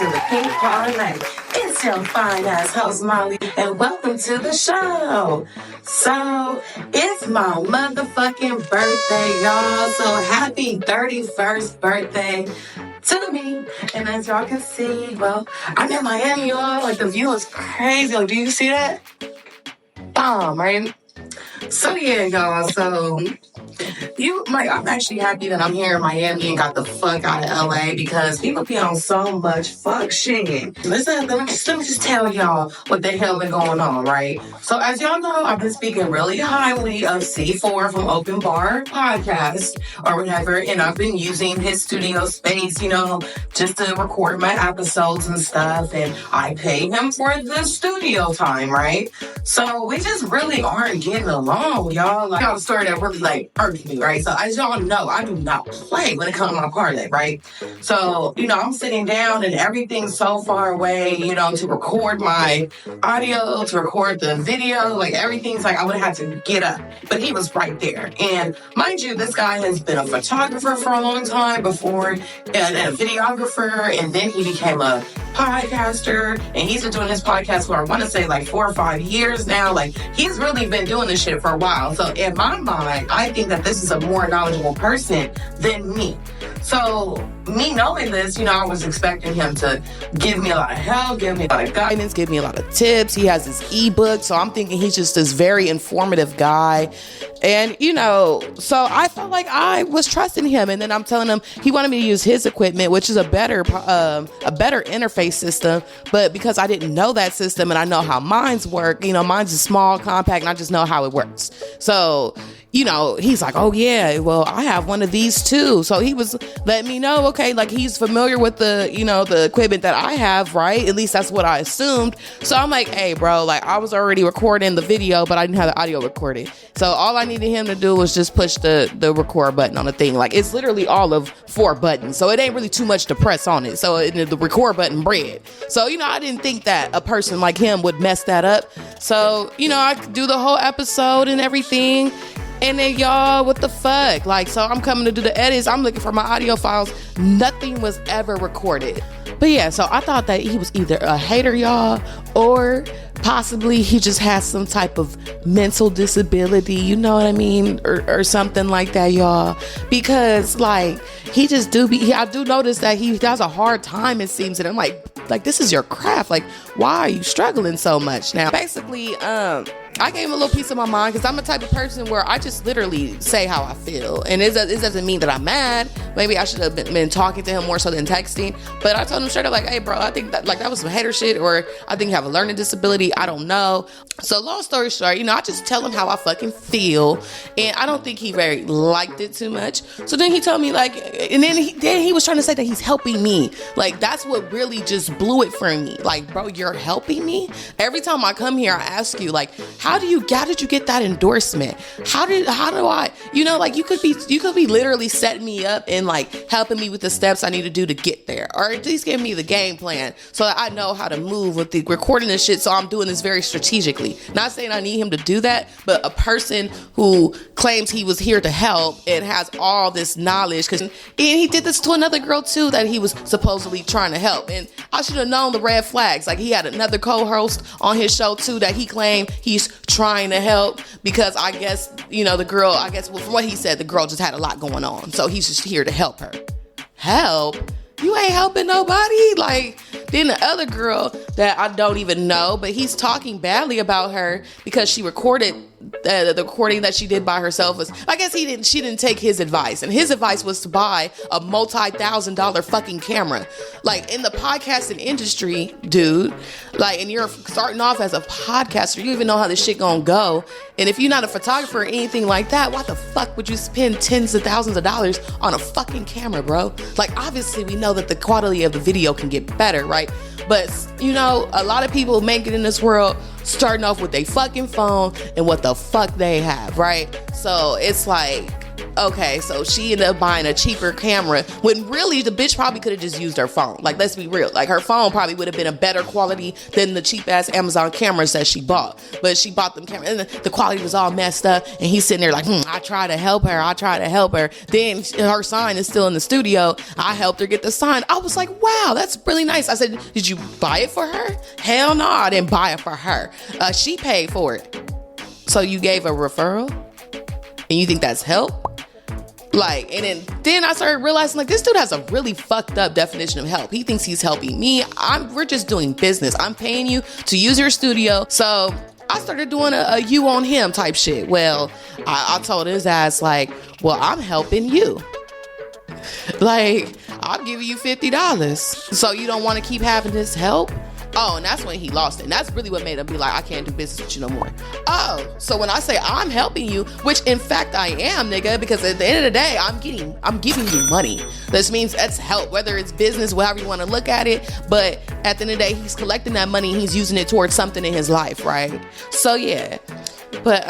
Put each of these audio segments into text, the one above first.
to the Pink Parley. It's Yo Fineass Host Mollie, and welcome to the show. So, it's my motherfucking birthday, y'all. So, happy 31st birthday to me. And as y'all can see, well, I'm in Miami, y'all. Like, the view is crazy. Like, do you see that? Bomb, right? So, yeah, y'all. So, I'm actually happy that I'm here in Miami and got the fuck out of LA because people be on so much fuck shit. Let me just tell y'all what the hell been going on, right? So as y'all know, I've been speaking really highly of C4 from Open Bar Podcast or whatever, and I've been using his studio space, just to record my episodes and stuff, and I pay him for the studio time, right? So we just really aren't getting along, y'all. Like, I got a story that really irks me, right? So as y'all know, I do not play when it comes to my parlay, right? So, I'm sitting down and everything's so far away, to record my audio, to record the video, like everything's like I would have to get up. But he was right there. And mind you, this guy has been a photographer for a long time before, and a videographer, and then he became a podcaster, and he's been doing his podcast for, I want to say, 4 or 5 years now. Like, he's really been doing this shit for a while. So in my mind, I think that this is a more knowledgeable person than me. So me knowing this, I was expecting him to give me a lot of help, give me a lot of guidance, give me a lot of tips. He has his ebook, so I'm thinking he's just this very informative guy. And, so I felt like I was trusting him. And then I'm telling him he wanted me to use his equipment, which is a better interface system. But because I didn't know that system and I know how mine's work, mine's a small, compact, and I just know how it works. So, he's like, oh yeah, well, I have one of these too. So he was letting me know, okay, like he's familiar with the, the equipment that I have, right? At least that's what I assumed. So I'm like, hey bro, like I was already recording the video, but I didn't have the audio recorded. So all I needed him to do was just push the record button on the thing. Like it's literally all of 4 buttons. So it ain't really too much to press on it. So the record button bread. So, I didn't think that a person like him would mess that up. So, I could do the whole episode and everything. And then y'all, what the fuck? So I'm coming to do the edits. I'm looking for my audio files. Nothing was ever recorded. But yeah, so I thought that he was either a hater, y'all, or possibly he just has some type of mental disability, you know what I mean? Or something like that, y'all. Because he just I do notice that he has a hard time, it seems. And I'm like, this is your craft. Like, why are you struggling so much? Now, basically, I gave him a little piece of my mind because I'm the type of person where I just literally say how I feel. And it doesn't mean that I'm mad. Maybe I should have been talking to him more so than texting. But I told him straight up, hey, bro, I think that that was some hater shit, or I think you have a learning disability. I don't know. So long story short, I just tell him how I fucking feel. And I don't think he very liked it too much. So then he told me and then he was trying to say that he's helping me. That's what really just blew it for me. Bro, you're helping me? Every time I come here, I ask you, how did you get that endorsement? How do I, you could be literally setting me up and helping me with the steps I need to do to get there, or at least give me the game plan so that I know how to move with the recording this shit. So I'm doing this very strategically. Not saying I need him to do that, but a person who claims he was here to help and has all this knowledge, and he did this to another girl too that he was supposedly trying to help. And I should have known the red flags. He had another co-host on his show too that he claimed he's trying to help, because I guess, the girl, from what he said, the girl just had a lot going on. So he's just here to help her. Help? You ain't helping nobody. Then the other girl that I don't even know, but he's talking badly about her because she recorded the recording that she did by herself. I guess she didn't take his advice, and his advice was to buy a multi-$1,000 fucking camera. In the podcasting industry, dude, and you're starting off as a podcaster, you even know how this shit gonna go. And if you're not a photographer or anything like that, why the fuck would you spend tens of thousands of dollars on a fucking camera, bro? Obviously we know that the quality of the video can get better, right? But, a lot of people make it in this world starting off with their fucking phone and what the fuck they have, right? So it's Okay, so she ended up buying a cheaper camera when really the bitch probably could have just used her phone. Like, let's be real. Like, her phone probably would have been a better quality than the cheap ass Amazon cameras that she bought. But she bought them cameras and the quality was all messed up. And he's sitting there like, I try to help her. Then her sign is still in the studio. I helped her get the sign. I was like, wow, that's really nice. I said, did you buy it for her? Hell no, I didn't buy it for her. She paid for it. So you gave a referral? And you think that's help? Like, and then I started realizing, like, this dude has a really fucked up definition of help. He thinks he's helping me. We're just doing business. I'm paying you to use your studio. So I started doing a you on him type shit. Well, I told his ass, like, well, I'm helping you. Like, I'm giving you $50. So you don't want to keep having this help? Oh, and that's when he lost it. And that's really what made him be like, I can't do business with you no more. Oh, so when I say I'm helping you, which in fact I am, nigga, because at the end of the day, I'm giving you money. This means that's help, whether it's business, however you want to look at it. But at the end of the day, he's collecting that money. He's using it towards something in his life, right? So yeah, but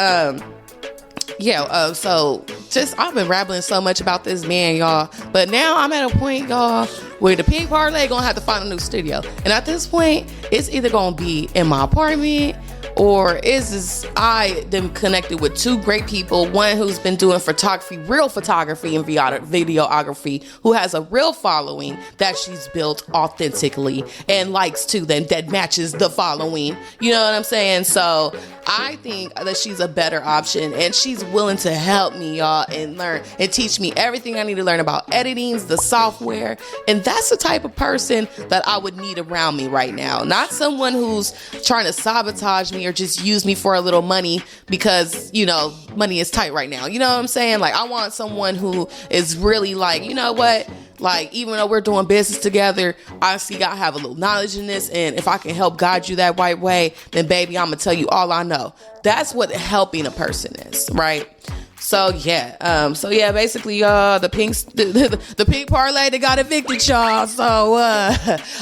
so just I've been rambling so much about this man, y'all. But now I'm at a point, y'all, where the Pink Parley gonna have to find a new studio. And at this point, it's either gonna be in my apartment or I them connected with two great people. One who's been doing photography, real photography and videography, who has a real following that she's built authentically and likes too, that matches the following. You know what I'm saying? So I think that she's a better option, and she's willing to help me, y'all, and learn and teach me everything I need to learn about editing, the software. And that's the type of person that I would need around me right now. Not someone who's trying to sabotage me or just use me for a little money because, you know, money is tight right now. You know what I'm saying? Like, I want someone who is really like, you know what? Like, even though we're doing business together, I have a little knowledge in this. And if I can help guide you that right way, then baby, I'm going to tell you all I know. That's what helping a person is, right? So yeah, basically, y'all, the Pink Parley, they got evicted, y'all. So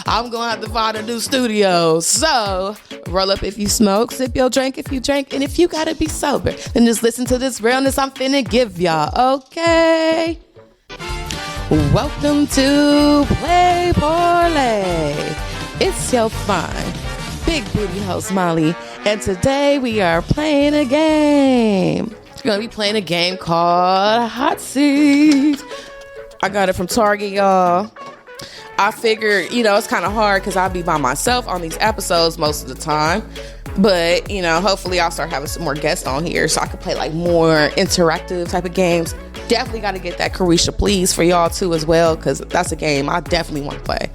I'm gonna have to find a new studio. So roll up if you smoke, sip your drink if you drink, and if you gotta be sober, then just listen to this realness I'm finna give y'all. Okay. Welcome to Play Parley. It's Yo Fine, big booty host Mollie, and today we are playing a game. We're going to be playing a game called Hot Seat. I got it from Target, y'all. I figured, you know, it's kind of hard because I'll be by myself on these episodes most of the time. But, you know, hopefully I'll start having some more guests on here so I can play like more interactive type of games. Definitely got to get that Carisha Please for y'all too as well, because that's a game I definitely want to play.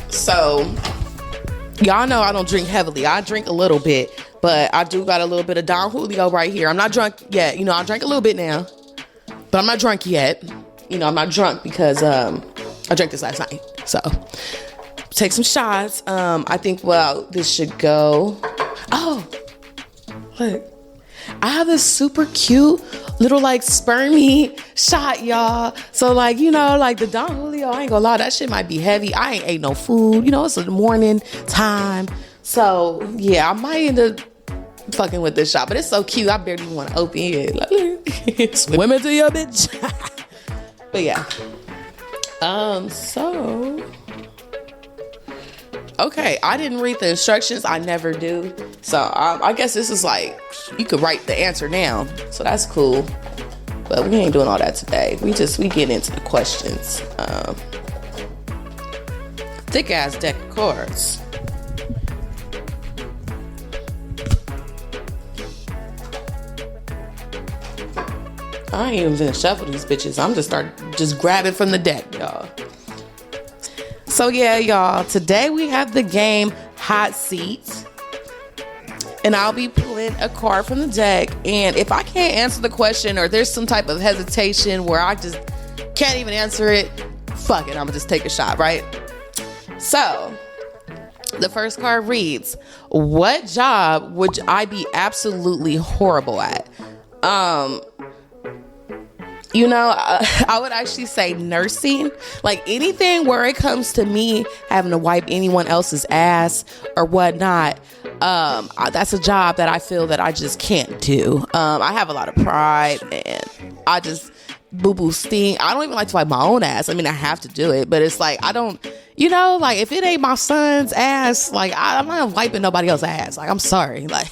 So, y'all know I don't drink heavily. I drink a little bit. But I do got a little bit of Don Julio right here. I'm not drunk yet. You know, I drank a little bit now. But I'm not drunk yet. You know, I'm not drunk because I drank this last night. So, take some shots. I think, well, this should go. Oh, look. I have this super cute little, like, spermy shot, y'all. So, like, you know, like the Don Julio, I ain't gonna lie, that shit might be heavy. I ain't ate no food. You know, it's the morning time. So, yeah, I might end up fucking with this shot, but it's so cute. I barely want to open it. Like, swim into your bitch. But yeah. So. Okay, I didn't read the instructions. I never do. So I guess this is like, you could write the answer down. So that's cool. But we ain't doing all that today. We get into the questions. Thick ass deck of cards. I ain't even gonna shuffle these bitches. I'm just grabbing from the deck, y'all. So yeah, y'all, today we have the game Hot Seat. And I'll be pulling a card from the deck. And if I can't answer the question or there's some type of hesitation where I just can't even answer it, fuck it, I'm gonna just take a shot, right? So, the first card reads, what job would I be absolutely horrible at? You know, I would actually say nursing. Like anything where it comes to me having to wipe anyone else's ass or whatnot, That's a job that I feel that I just can't do. I have a lot of pride, and I just boo-boo sting. I don't even like to wipe my own ass. I mean, I have to do it, but it's like, I don't, like, if it ain't my son's ass, like, I'm not wiping nobody else's ass. Like, I'm sorry. Like,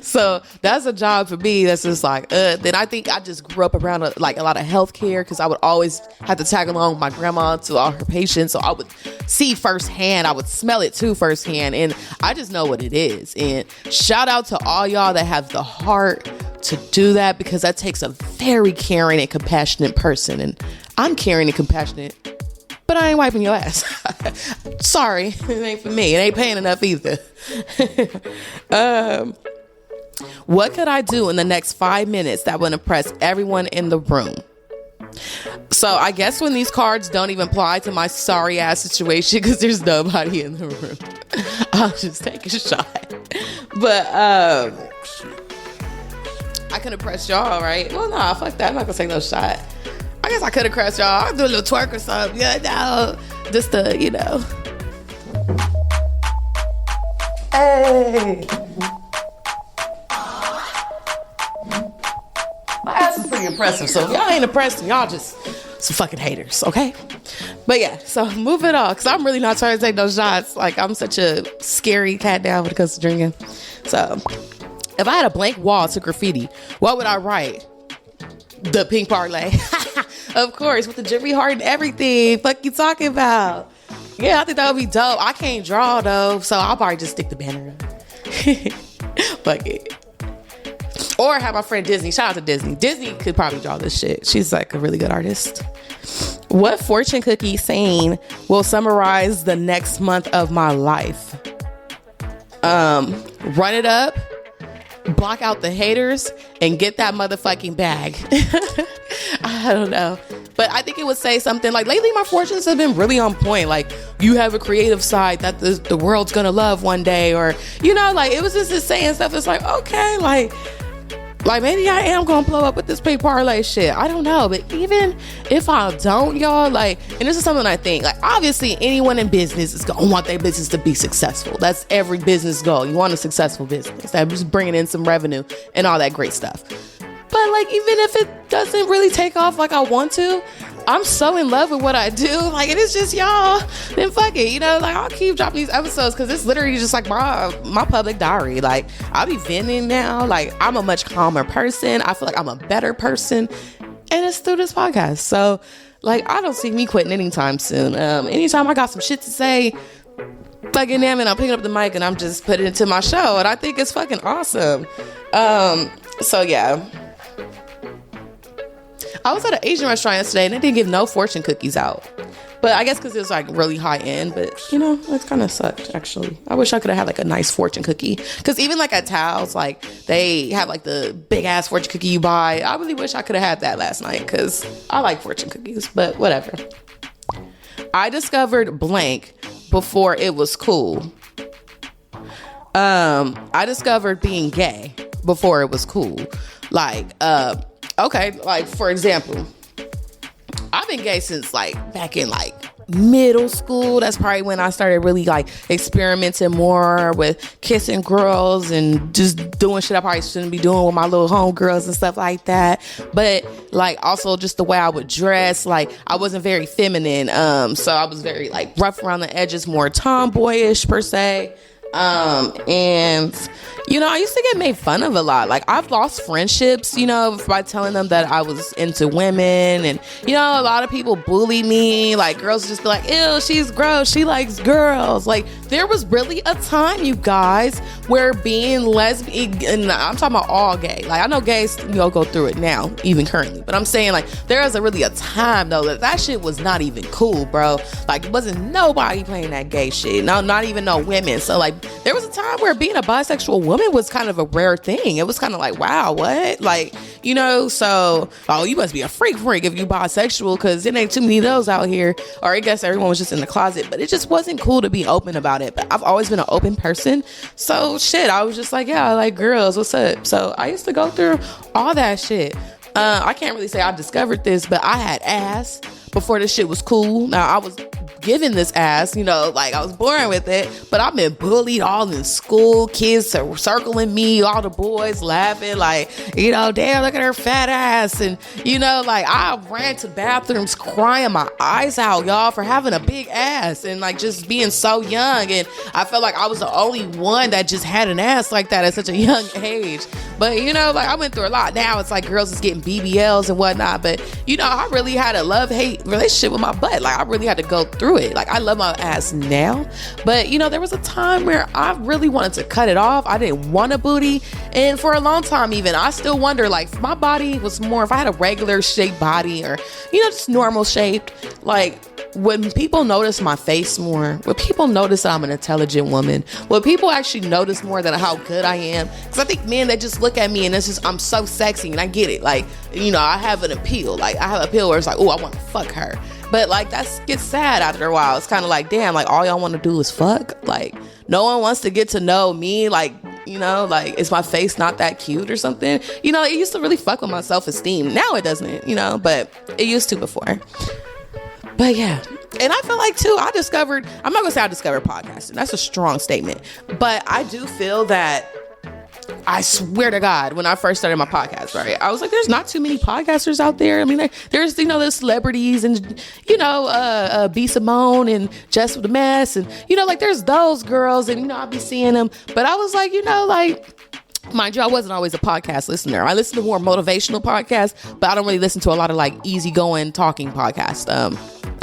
so that's a job for me that's just like, then I think I just grew up around a lot of healthcare, because I would always have to tag along with my grandma to all her patients. So I would see firsthand, I would smell it too firsthand, and I just know what it is. And shout out to all y'all that have the heart to do that, because that takes a very caring and compassionate person. And I'm caring and compassionate, but I ain't wiping your ass. Sorry, it ain't for me. It ain't paying enough either. What could I do in the next 5 minutes that would impress everyone in the room? So I guess when these cards don't even apply to my sorry ass situation, because there's nobody in the room, I'll just take a shot. But I could have pressed y'all, right? Well, nah, fuck that. I'm not gonna take no shot. I guess I could have crushed y'all. I'll do a little twerk or something. Yeah, no. Just to, Hey. My ass is pretty impressive. So if y'all ain't impressed, y'all just some fucking haters, okay? But yeah, so moving on, because I'm really not trying to take no shots. Like, I'm such a scary cat down when it comes to drinking. So if I had a blank wall to graffiti, what would I write? The pink parlay. Of course, with the Jimmy Hart and everything. Fuck you talking about? Yeah, I think that would be dope. I can't draw though, so I'll probably just stick the banner up. Fuck it. Or have my friend Disney. Shout out to Disney. Disney could probably draw this shit. She's like a really good artist. What fortune cookie saying will summarize the next month of my life? Run it up, block out the haters, and get that motherfucking bag. I don't know. But I think it would say something like, lately my fortunes have been really on point. Like, you have a creative side that the world's gonna love one day. Or, like, it was just saying stuff. It's like, okay, like maybe I am gonna blow up with this pay parlay shit. I don't know. But even if I don't, y'all, like, and this is something I think, like, obviously anyone in business is gonna want their business to be successful. That's every business goal. You want a successful business that's bringing in some revenue and all that great stuff. But, like, even if it doesn't really take off like I want to, I'm so in love with what I do. Like, it is just y'all. Then fuck it. Like, I'll keep dropping these episodes because it's literally just like my public diary. Like, I'll be venting now. Like, I'm a much calmer person. I feel like I'm a better person. And it's through this podcast. So, like, I don't see me quitting anytime soon. Anytime I got some shit to say, fucking damn it, I'm picking up the mic and I'm just putting it into my show. And I think it's fucking awesome. So, yeah. I was at an Asian restaurant yesterday and they didn't give no fortune cookies out. But I guess because it was like really high end. But, it kind of sucked, actually. I wish I could have had like a nice fortune cookie. Because even like at Tao's, like they have like the big ass fortune cookie you buy. I really wish I could have had that last night because I like fortune cookies. But whatever. I discovered blank before it was cool. I discovered being gay before it was cool. Like, okay, like, for example, I've been gay since, like, back in, like, middle school. That's probably when I started really, like, experimenting more with kissing girls and just doing shit I probably shouldn't be doing with my little homegirls and stuff like that. But, like, also just the way I would dress, like, I wasn't very feminine. So I was very, like, rough around the edges, more tomboyish, per se. And I used to get made fun of a lot. Like, I've lost friendships, by telling them that I was into women. And, a lot of people bully me. Like, girls just be like, ew, she's gross. She likes girls. Like, there was really a time, you guys, where being lesbian, and I'm talking about all gay. Like, I know gays, go through it now, even currently. But I'm saying, like, there was really a time, though, that shit was not even cool, bro. Like, it wasn't nobody playing that gay shit. No, not even no women. So, like, there was a time where being a bisexual woman was kind of a rare thing. It was kind of like, wow, what? Like, so, oh, you must be a freak if you bisexual, because there ain't too many of those out here. Or I guess everyone was just in the closet, but it just wasn't cool to be open about it. But I've always been an open person. So shit, I was just like, yeah, I like girls. What's up? So I used to go through all that shit. I can't really say I discovered this, but I had ass before this shit was cool. Now, I was given this ass, you know, like I was born with it, but I've been bullied all in school. Kids are circling me, all the boys laughing, like, you know, damn, look at her fat ass. And, you know, like I ran to bathrooms crying my eyes out, y'all, for having a big ass and like just being so young. And I felt like I was the only one that just had an ass like that at such a young age. But, you know, like I went through a lot. Now it's like girls is getting BBLs and whatnot. But, you know, I really had a love-hate relationship with my butt. Like I really had to go through it. Like I love my ass now. But, you know, there was a time where I really wanted to cut it off. I didn't want a booty. And for a long time even, I still wonder, like, if my body was more, if I had a regular shaped body or, you know, just normal shaped, like, when people notice my face more, when people notice that I'm an intelligent woman, when people actually notice more than how good I am, because I think men, they just look at me and it's just, I'm so sexy, and I get it. Like, you know, I have an appeal. Like, I have an appeal where it's like, oh, I want to fuck her. But like, that gets sad after a while. It's kind of like, damn, like all y'all want to do is fuck. Like, no one wants to get to know me. Like, you know, like, is my face not that cute or something? You know, it used to really fuck with my self-esteem. Now it doesn't, you know, but it used to before. But yeah, and I feel like too, I'm not gonna say I discovered podcasting. That's a strong statement. But I do feel that, I swear to God, when I first started my podcast, right, I was like, there's not too many podcasters out there. I mean, there's, you know, the celebrities and, you know, B. Simone and Jess with the Mess. And, you know, like there's those girls and, you know, I'll be seeing them. But I was like, you know, like, mind you, I wasn't always a podcast listener. I listen to more motivational podcasts, but I don't really listen to a lot of like easygoing talking podcasts.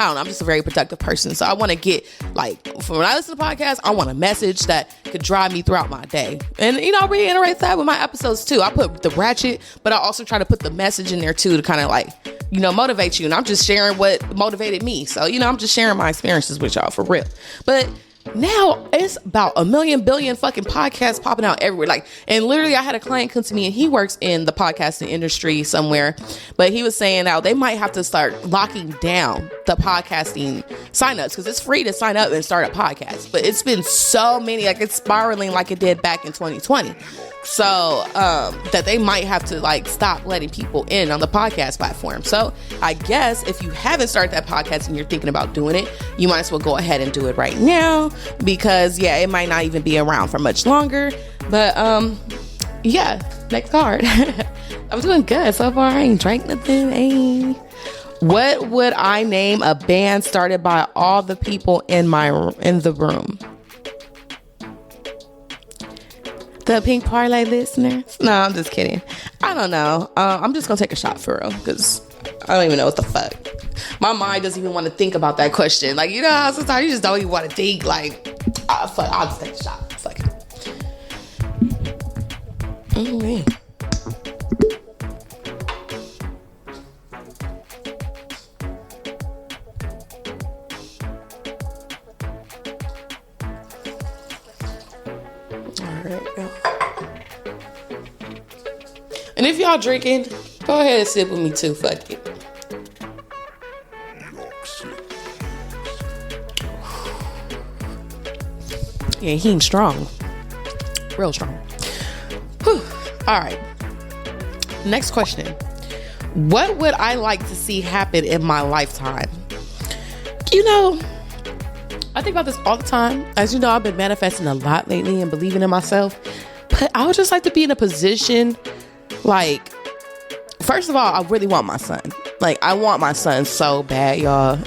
I don't know. I'm just a very productive person. So I want to get like, when I listen to podcasts, I want a message that could drive me throughout my day. And, you know, I reiterate that with my episodes too. I put the ratchet, but I also try to put the message in there too to kind of like, you know, motivate you. And I'm just sharing what motivated me. So, you know, I'm just sharing my experiences with y'all for real. But now it's about 1 billion fucking podcasts popping out everywhere. Like, and literally I had a client come to me and he works in the podcasting industry somewhere, but he was saying now they might have to start locking down the podcasting signups because it's free to sign up and start a podcast. But it's been so many, like it's spiraling like it did back in 2020. So that they might have to like stop letting people in on the podcast platform. So I guess if you haven't started that podcast and you're thinking about doing it, you might as well go ahead and do it right now, because yeah, it might not even be around for much longer. But yeah, next card. I'm doing good so far. I ain't drank nothing. Hey. What would I name a band started by all the people in the room? The Pink Parley listeners? No, I'm just kidding. I don't know. I'm just gonna take a shot for real because I don't even know what the fuck. My mind doesn't even want to think about that question. Like, you know how sometimes you just don't even want to think. Like, fuck, I'll just take a shot. Fuck it. Mm-hmm. And if y'all drinking, go ahead and sip with me too. Fuck it. Yeah, he's strong. Real strong. Whew. All right. Next question. What would I like to see happen in my lifetime? You know, I think about this all the time. As you know, I've been manifesting a lot lately and believing in myself. But I would just like to be in a position, like, first of all, I really want my son. Like, I want my son so bad, y'all.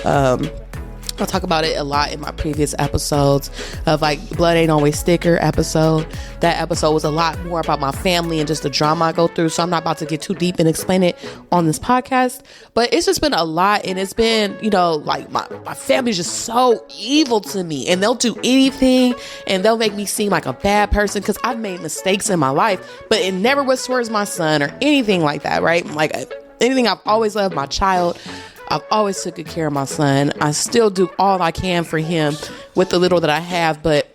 I'll talk about it a lot in my previous episodes of like Blood Ain't Always Thicker episode. That episode was a lot more about my family and just the drama I go through. So I'm not about to get too deep and explain it on this podcast. But it's just been a lot. And it's been, you know, like my family's just so evil to me. And they'll do anything and they'll make me seem like a bad person because I've made mistakes in my life. But it never was towards my son or anything like that, right? Like anything, I've always loved my child. I've always taken care of my son. I still do all I can for him with the little that I have. But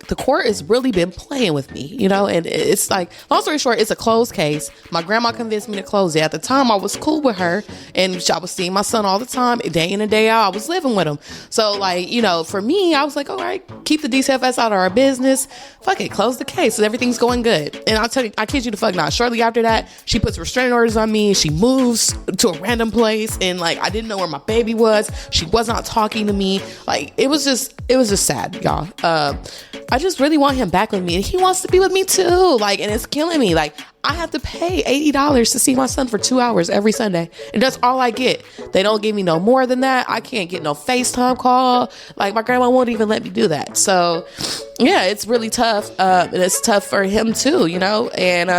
the court has really been playing with me, you know, and it's like, long story short, it's a closed case. My grandma convinced me to close it. At the time, I was cool with her, and I was seeing my son all the time, day in and day out. I was living with him. So, like, you know, for me, I was like, all right, keep the DCFS out of our business. Fuck it, close the case. So everything's going good. And I'll tell you, I kid you the fuck not. Shortly after that, she puts restraining orders on me. She moves to a random place, and like, I didn't know where my baby was. She was not talking to me. Like, it was just sad, y'all. I just really want him back with me, and he wants to be with me too. Like, and it's killing me. Like, I have to pay $80 to see my son for 2 hours every Sunday, and that's all I get. They don't give me no more than that. I can't get no FaceTime call. Like, my grandma won't even let me do that. So, yeah, it's really tough, and it's tough for him too, you know. And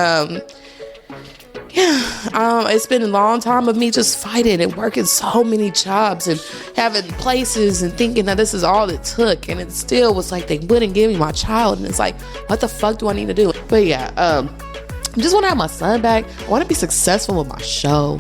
it's been a long time of me just fighting and working so many jobs and having places and thinking that this is all it took, and it still was like they wouldn't give me my child, and it's like, what the fuck do I need to do? But yeah, I just want to have my son back. I want to be successful with my show,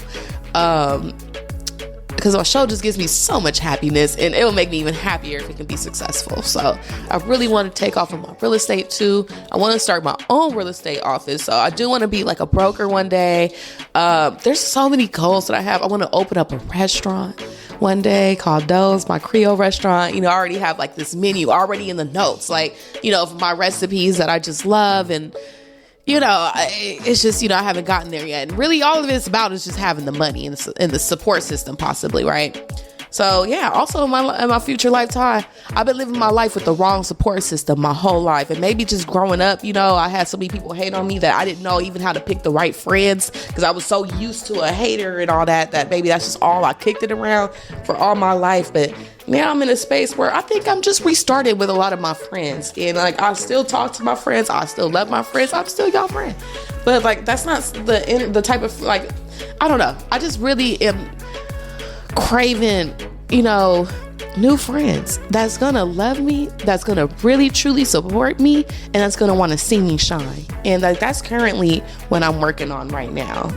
because my show just gives me so much happiness, and it will make me even happier if it can be successful. So I really want to take off on my real estate too. I want to start my own real estate office. So I do want to be like a broker one day. There's so many goals that I have. I want to open up a restaurant one day called Doe's, my Creole restaurant. You know, I already have like this menu already in the notes, like, you know, of my recipes that I just love. And you know, it's just, you know, I haven't gotten there yet. And really all of it's about is just having the money and the support system possibly, right? So yeah, also in my future lifetime, I've been living my life with the wrong support system my whole life. And maybe just growing up, you know, I had so many people hate on me that I didn't know even how to pick the right friends, because I was so used to a hater and all that maybe that's just all I kicked it around for all my life. But now I'm in a space where I think I'm just restarted with a lot of my friends. And like, I still talk to my friends. I still love my friends. I'm still y'all friend. But like, that's not the type of, like, I don't know. I just really am craving, you know, new friends that's gonna love me, that's gonna really truly support me, and that's gonna want to see me shine. And like, that's currently what I'm working on right now.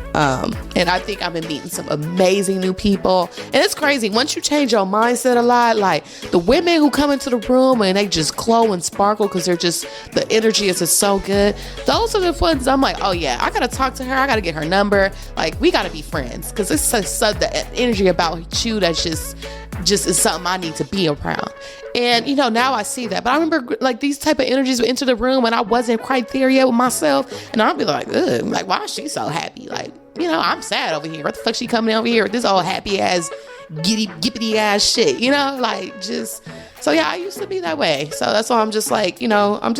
And I think I've been meeting some amazing new people, and it's crazy once you change your mindset a lot. Like, the women who come into the room and they just glow and sparkle because they're just, the energy is just so good. Those are the ones I'm like, oh yeah, I gotta talk to her, I gotta get her number, like, we gotta be friends, because it's such the energy about you that's just is something I need to be around. And you know, now I see that. But I remember like these type of energies would enter the room and I wasn't quite there yet with myself, and I'd be like, ugh, like, why is she so happy? Like, you know, I'm sad over here. What the fuck she coming over here with this all happy ass gippity ass shit, you know? Like, just, so yeah, I used to be that way. So that's why I'm just like, you know, I'm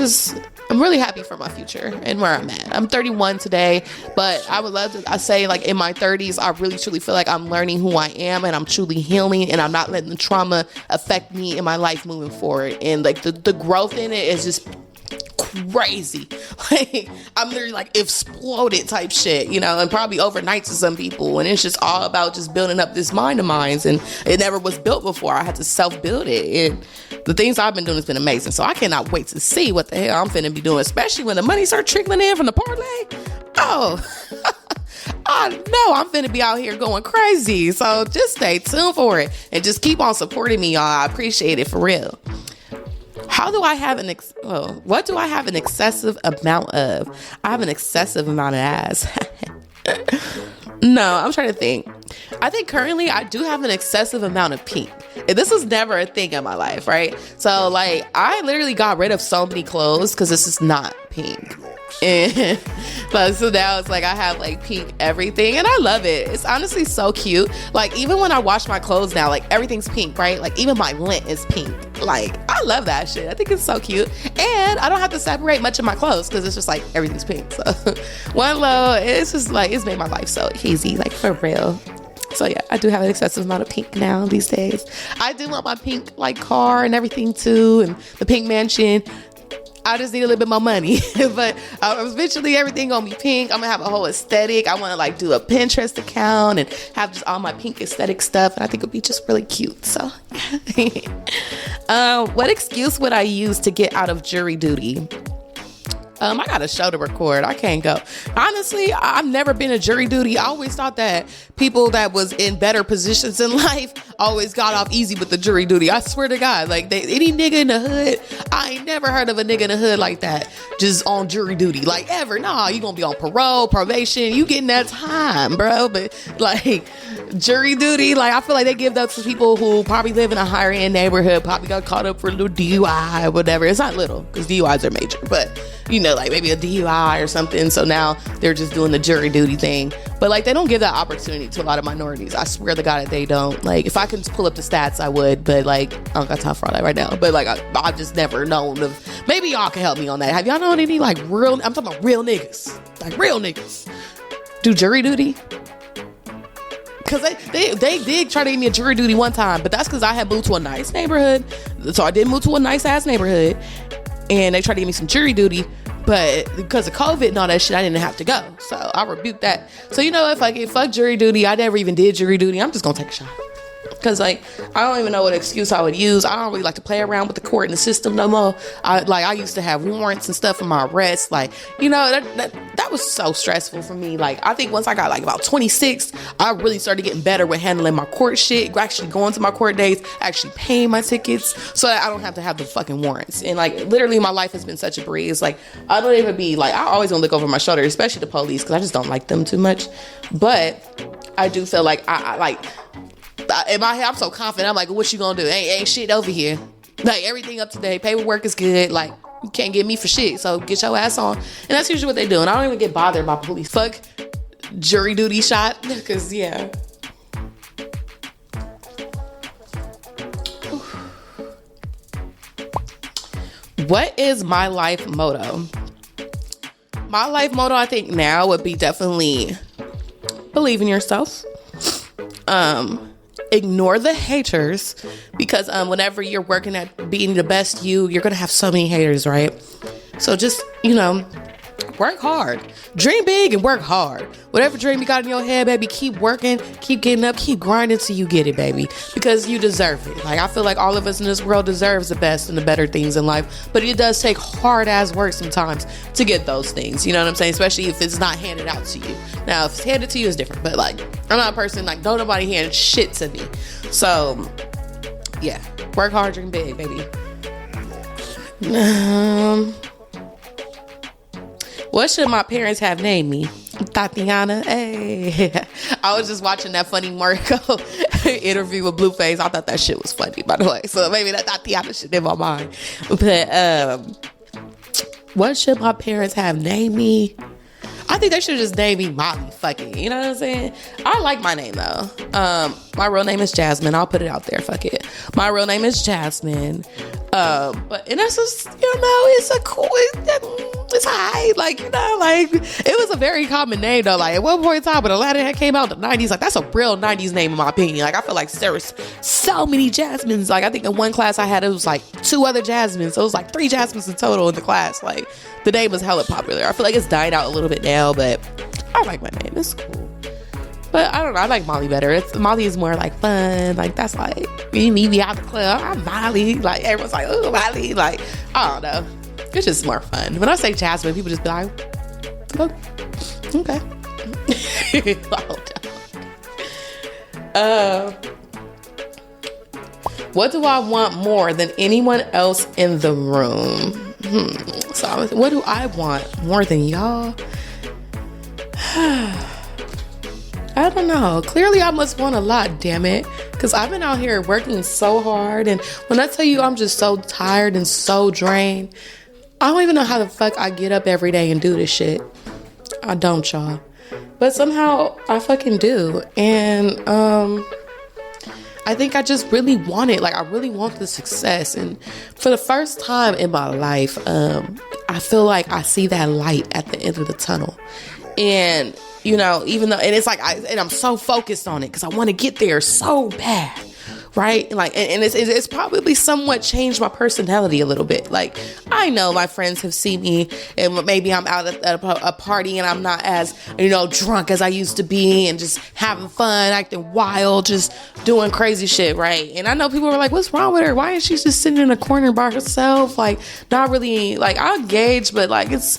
really happy for my future and where I'm at. I'm 31 today, but I would love to, I say like in my 30s, I really truly feel like I'm learning who I am, and I'm truly healing, and I'm not letting the trauma affect me in my life moving forward. And like the growth in it is just crazy. Like, I'm literally like exploded type shit, you know, and probably overnight to some people. And it's just all about just building up this mind of mine, and it never was built before. I had to self-build it, and the things I've been doing has been amazing. So I cannot wait to see what the hell I'm finna be doing, especially when the money start trickling in from the parlay. Oh, I know I'm finna be out here going crazy. So just stay tuned for it and just keep on supporting me, y'all. I appreciate it for real. How do I have what do I have an excessive amount of? I have an excessive amount of ass. No, I'm trying to think. I think currently I do have an excessive amount of pink. And this was never a thing in my life, right? So like, I literally got rid of so many clothes because this is not pink. And but so now it's like I have like pink everything, and I love it. It's honestly so cute. Like, even when I wash my clothes now, like everything's pink, right? Like even my lint is pink. Like, I love that shit. I think it's so cute, and I don't have to separate much of my clothes because it's just like everything's pink. So one low, it's just like, it's made my life so easy, like for real. So yeah, I do have an excessive amount of pink now these days. I do want my pink like car and everything too, and the pink mansion. I just need a little bit more money. But eventually everything gonna be pink. I'm gonna have a whole aesthetic. I want to like do a Pinterest account and have just all my pink aesthetic stuff, and I think it'll be just really cute. So what excuse would I use to get out of jury duty? I got a show to record. I can't go. Honestly, I've never been a jury duty. I always thought that people that was in better positions in life always got off easy with the jury duty. I swear to God, like any nigga in the hood, I ain't never heard of a nigga in the hood like that, just on jury duty, like ever. Nah, you gonna be on parole, probation, you getting that time, bro. But like jury duty, like I feel like they give that to people who probably live in a higher end neighborhood, probably got caught up for a little DUI or whatever. It's not little, because DUIs are major, but you know, like maybe a DUI or something. So now they're just doing the jury duty thing. But like they don't give that opportunity to a lot of minorities. I swear to God that they don't. Like if I can pull up the stats, I would. But like I don't got time for all that right now. But like I've just never known of. Maybe y'all can help me on that. Have y'all known any like real? I'm talking about real niggas, like real niggas, do jury duty? Because they did try to give me a jury duty one time, but that's because I had moved to a nice neighborhood. So I did move to a nice ass neighborhood. And they tried to give me some jury duty, but because of COVID and all that shit, I didn't have to go. So I rebuked that. So you know, if I get fuck jury duty, I never even did jury duty. I'm just gonna take a shot. Because like I don't even know what excuse I would use. I don't really like to play around with the court and the system no more. I used to have warrants and stuff for my arrests. Like, you know, that was so stressful for me. Like I think once I got like about 26, I really started getting better with handling my court shit, actually going to my court dates, actually paying my tickets so that I don't have to have the fucking warrants. And like literally my life has been such a breeze. Like I don't even be like, I always gonna look over my shoulder, especially the police, because I just don't like them too much. But I do feel like I like in my head, I'm so confident. I'm like, what you gonna do? Ain't shit over here. Like everything up to date. Paperwork is good. Like you can't get me for shit. So get your ass on. And that's usually what they do. And I don't even get bothered by police. Fuck jury duty shot. Because yeah. What is my life motto? My life motto, I think now would be definitely believe in yourself. Ignore the haters, because whenever you're working at being the best you're gonna have so many haters, right? So just, you know, work hard, dream big and work hard. Whatever dream you got in your head, baby, keep working, keep getting up, keep grinding till you get it, baby, because you deserve it. Like I feel like all of us in this world deserves the best and the better things in life, but it does take hard ass work sometimes to get those things, you know what I'm saying? Especially if it's not handed out to you. Now if it's handed to you, it's different, but like I'm not a person like don't nobody hand shit to me. So yeah, work hard, dream big, baby. What should my parents have named me? Tatiana. Hey. I was just watching that funny Marco interview with Blueface. I thought that shit was funny, by the way. So maybe that Tatiana shit in my mind. But what should my parents have named me? I think they should just name me Mollie. Fuck it. You know what I'm saying? I like my name though. My real name is Jasmine. I'll put it out there. Fuck it. My real name is Jasmine. And that's just, you know, it's a cool, it's high. Like, you know, like it was a very common name though. Like at one point in time when Aladdin had came out in the 90s, like that's a real 90s name in my opinion. Like I feel like there was so many Jasmines. Like I think in one class I had, it was like 2 other Jasmines. So it was like 3 Jasmines in total in the class. Like the name was hella popular. I feel like it's died out a little bit now, but I like my name. It's cool. But I don't know. I like Mollie better. Mollie is more like fun. Like that's like me meet me out the club. I'm Mollie. Like everyone's like, oh Mollie. Like I don't know. It's just more fun. When I say Jasmine, people just be like, oh, okay. What do I want more than anyone else in the room? So what do I want more than y'all? I don't know. Clearly I must want a lot, damn it. Because I've been out here working so hard. And when I tell you I'm just so tired and so drained, I don't even know how the fuck I get up every day and do this shit. I don't, y'all. But somehow I fucking do. And I think I just really want it. Like I really want the success. And for the first time in my life, I feel like I see that light at the end of the tunnel. And you know, even though, and it's like, I'm so focused on it because I want to get there so bad, right? Like, and it's probably somewhat changed my personality a little bit. Like, I know my friends have seen me, and maybe I'm out at a party and I'm not as, you know, drunk as I used to be, and just having fun, acting wild, just doing crazy shit, right? And I know people are like, what's wrong with her? Why is she just sitting in a corner by herself? Like, not really, like, I'll gauge, but like, it's,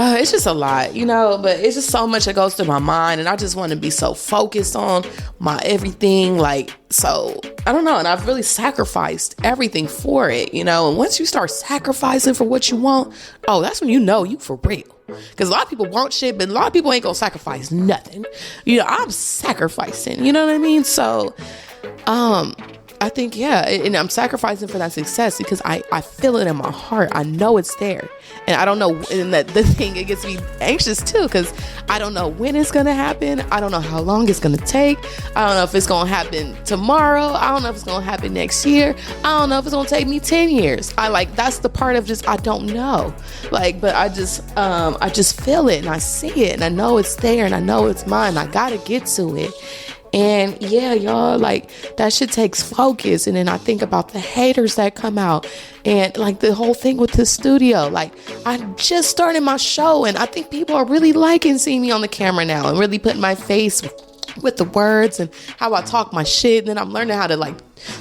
it's just a lot, but it's just so much that goes through my mind, and I just want to be so focused on my everything. Like, so I don't know. And I've really sacrificed everything for it, and once you start sacrificing for what you want, that's when you for real. Because a lot of people want shit, but a lot of people ain't gonna sacrifice nothing. I'm sacrificing, you know what I mean? So, I think, and I'm sacrificing for that success because I feel it in my heart. I know it's there. And I don't know, and the thing, it gets me anxious too, because I don't know when it's going to happen. I don't know how long it's going to take. I don't know if it's going to happen tomorrow. I don't know if it's going to happen next year. I don't know if it's going to take me 10 years. That's the part of just, I don't know. But I just feel it, and I see it, and I know it's there, and I know it's mine. I got to get to it. And yeah, y'all, that shit takes focus. And then I think about the haters that come out, and the whole thing with the studio. I just started my show, and I think people are really liking seeing me on the camera now and really putting my face with the words and how I talk my shit. And then I'm learning how to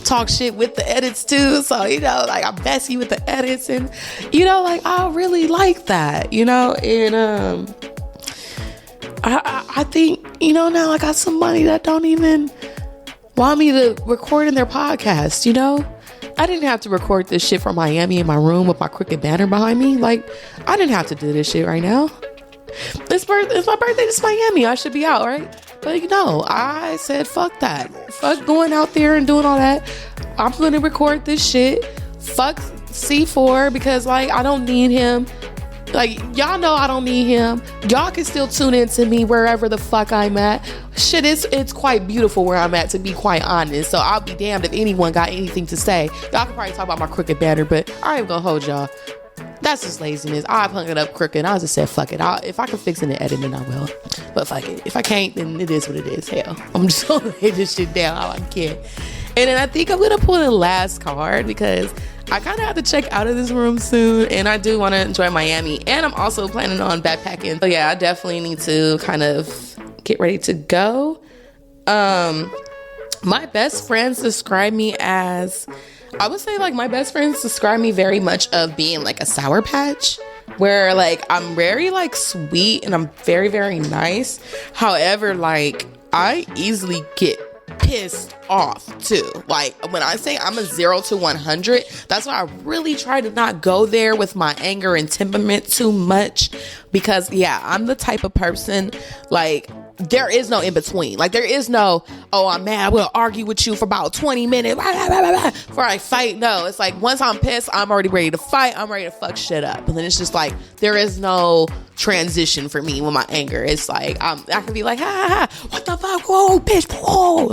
talk shit with the edits too. So, I'm messy with the edits, and I really like that, and I think, now I got somebody that don't even want me to record in their podcast, I didn't have to record this shit from Miami in my room with my crooked banner behind me. I didn't have to do this shit right now. It's my birthday, it's Miami. I should be out, right? But I said, fuck that. Fuck going out there and doing all that. I'm going to record this shit. Fuck C4, because I don't need him. Y'all know I don't need him. Y'all can still tune in to me wherever the fuck I'm at. Shit, it's quite beautiful where I'm at, to be quite honest. So I'll be damned if anyone got anything to say. Y'all can probably talk about my crooked banner, but I ain't gonna hold y'all. That's just laziness. I've hung it up crooked. I just said, fuck it. If I can fix it in the editing, I will. But fuck it. If I can't, then it is what it is. Hell, I'm just gonna lay this shit down how I can. And then I think I'm gonna pull the last card, because I kind of have to check out of this room soon, and I do want to enjoy Miami, and I'm also planning on backpacking. So yeah, I definitely need to kind of get ready to go. My best friends describe me as, I would say my best friends describe me very much of being a Sour Patch, where I'm very sweet, and I'm very, very nice. However, I easily get pissed off too. When I say I'm a 0 to 100, that's why I really try to not go there with my anger and temperament too much, because I'm the type of person, there is no in between. There is no, I'm mad, we'll argue with you for about 20 minutes before I fight. No, it's once I'm pissed, I'm already ready to fight. I'm ready to fuck shit up. And then it's just there is no transition for me with my anger. It's I can be ha ha ha, what the fuck, whoa bitch, whoa,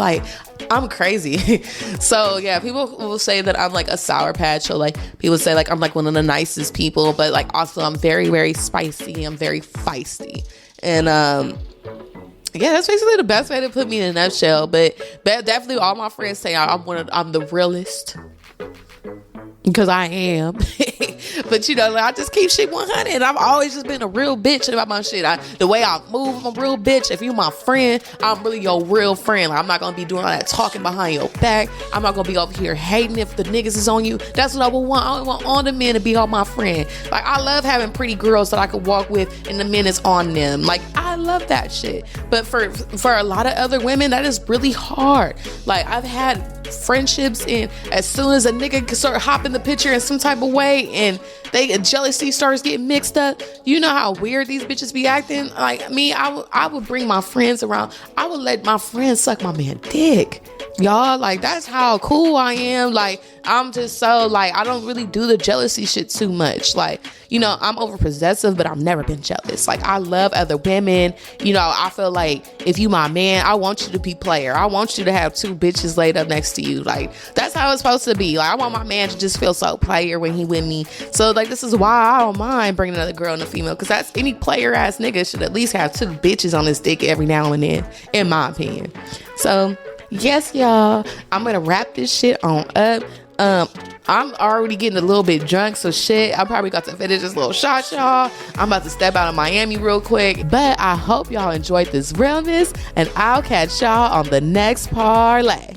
I'm crazy. So yeah, people will say that I'm a Sour Patch, or people say I'm one of the nicest people, but also I'm very, very spicy. I'm very feisty. And yeah, that's basically the best way to put me in a nutshell. But definitely all my friends say I'm the realest, because I am. But I just keep shit 100, and I've always just been a real bitch about my shit. The way I move, I'm a real bitch. If you my friend, I'm really your real friend. I'm not gonna be doing all that talking behind your back. I'm not gonna be over here hating if the niggas is on you. That's what I would want. I want all the men to be on my friend. I love having pretty girls that I could walk with, and the men is on them. I love that shit. But for a lot of other women, that is really hard. I've had friendships, and as soon as a nigga can start hopping the picture in some type of way, and jealousy starts getting mixed up, you know how weird these bitches be acting. Me, I would bring my friends around. I would let my friends suck my man dick, y'all. That's how cool I am. I'm just so I don't really do the jealousy shit too much. I'm over possessive, but I've never been jealous. I love other women. I feel if you my man, I want you to be player. I want you to have 2 bitches laid up next to you. That's how it's supposed to be. I want my man to just feel so player when he with me. So this is why I don't mind bringing another girl and a female, because that's any player ass nigga should at least have 2 bitches on his dick every now and then, in my opinion. So yes, y'all, I'm gonna wrap this shit on up. I'm already getting a little bit drunk, so shit, I probably got to finish this little shot, y'all. I'm about to step out of Miami real quick, but I hope y'all enjoyed this realness, and I'll catch y'all on the next parlay.